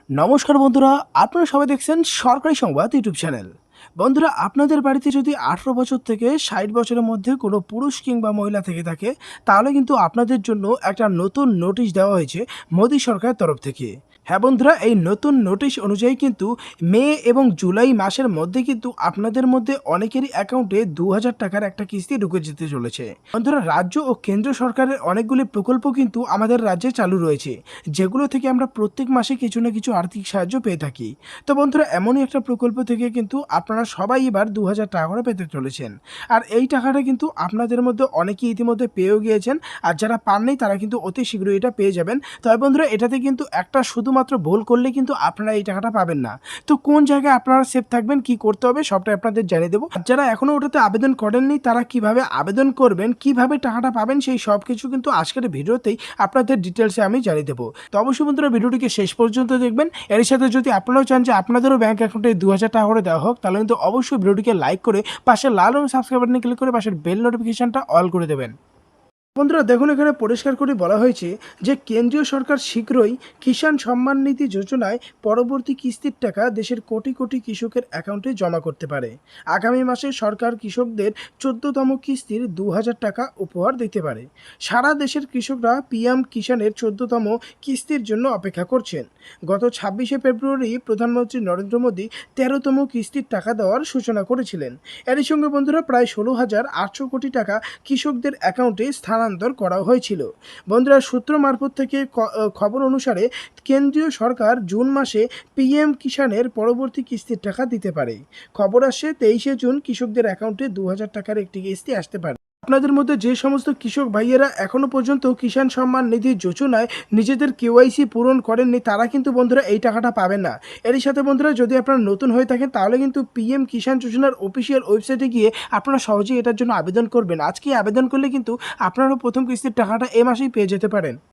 নমস্কার বন্ধুরা, আপনারা সবাই দেখছেন সরকারি সংবাদ ইউটিউব চ্যানেল। বন্ধুরা, আপনাদের বাড়িতে যদি 18 বছর থেকে 60 বছরের মধ্যে কোনো পুরুষ কিংবা মহিলা থেকে থাকে, তাহলে কিন্তু আপনাদের জন্য একটা নতুন নোটিশ দেওয়া হয়েছে মোদী সরকারের তরফ থেকে। হ্যাঁ বন্ধুরা, এই নতুন নোটিশ অনুযায়ী কিন্তু মে এবং জুলাই মাসের মধ্যে কিন্তু আপনাদের মধ্যে অনেকেরই অ্যাকাউন্টে 2000 টাকার একটা কিস্তি ঢুকে যেতে চলেছে। বন্ধুরা, রাজ্য ও কেন্দ্র সরকারের অনেকগুলি প্রকল্প কিন্তু আমাদের রাজ্যে চালু রয়েছে, যেগুলো থেকে আমরা প্রত্যেক মাসে কিছু না কিছু আর্থিক সাহায্য পেয়ে থাকি। তো বন্ধুরা, এমনই একটা প্রকল্প থেকে কিন্তু আপনারা সবাই এবার 2000 টাকা করে পেতে চলেছেন। আর এই টাকাটা কিন্তু আপনাদের মধ্যে অনেকেই ইতিমধ্যে পেয়েও গিয়েছেন, আর যারা পাননি তারা কিন্তু অতি শীঘ্রই এটা পেয়ে যাবেন। তবে বন্ধুরা, এটাতে কিন্তু একটা শুধুমাত্র ভুল করলে কিন্তু আপনারা এই টাকাটা পাবেন না। তো কোন জায়গায় আপনারা সেফ থাকবেন, কি করতে হবে সবটাই আপনাদের জানিয়ে দেবো। আর যারা এখনও ওটাতে আবেদন করেননি তারা কিভাবে আবেদন করবেন, কিভাবে টাকাটা পাবেন, সেই সব কিছু কিন্তু আজকের ভিডিওতেই আপনাদের ডিটেলসে আমি জানিয়ে দেবো। তো অবশ্যই বন্ধুরা, ভিডিওটিকে শেষ পর্যন্ত দেখবেন। এর সাথে যদি আপনারাও চান যে আপনাদেরও ব্যাংক অ্যাকাউন্টে 2000 টাকা করে দেওয়া হোক, তাহলে কিন্তু অবশ্যই ভিডিওটিকে লাইক করে পাশে লাল রঙের সাবস্ক্রাইব বাটনে ক্লিক করে পাশের বেল নোটিফিকেশনটা অল করে দেবেন। বন্ধুরা দেখুন, এখানে পরিষ্কার করে বলা হয়েছে যে কেন্দ্রীয় সরকার শীঘ্রই কিষাণ সম্মান নিধি যোজনায় পরবর্তী কিস্তির টাকা দেশের কোটি কোটি কৃষকের অ্যাকাউন্টে জমা করতে পারে। আগামী মাসে সরকার কৃষকদের 14তম কিস্তির 2000 টাকা উপহার দিতে পারে। সারা দেশের কৃষকরা পিএম কিষাণের 14তম কিস্তির জন্য অপেক্ষা করছেন। গত 26শে ফেব্রুয়ারি প্রধানমন্ত্রী নরেন্দ্র মোদী 13তম কিস্তির টাকা দেওয়ার সূচনা করেছিলেন। এরই সঙ্গে বন্ধুরা, প্রায় 16,800 কোটি টাকা কৃষকদের অ্যাকাউন্টে স্থানান্তর করা হয়েছিল। বন্ধুরা, সূত্র মারফত থেকে খবর অনুসারে কেন্দ্রীয় সরকার জুন মাসে পিএম কিষাণের পরবর্তী কিস্তির টাকা দিতে পারে। খবর আসছে 23শে জুন কৃষকদের অ্যাকাউন্টে 2000 টাকার একটি কিস্তি আসতে পারে। আপনাদের মধ্যে যে সমস্ত কৃষক ভাইয়েরা এখনও পর্যন্ত কিষাণ সম্মান নিধি যোজনায় নিজেদের কেওয়াইসি পূরণ করেননি, তারা কিন্তু বন্ধুরা এই টাকাটা পাবেন না। এরই সাথে বন্ধুরা, যদি আপনারা নতুন হয়ে থাকেন তাহলে কিন্তু পিএম কিষাণ যোজনার অফিসিয়াল ওয়েবসাইটে গিয়ে আপনারা সহজেই এটার জন্য আবেদন করবেন। আজকেই আবেদন করলে কিন্তু আপনারাও প্রথম কিস্তির টাকাটা এ মাসেই পেয়ে যেতে পারেন।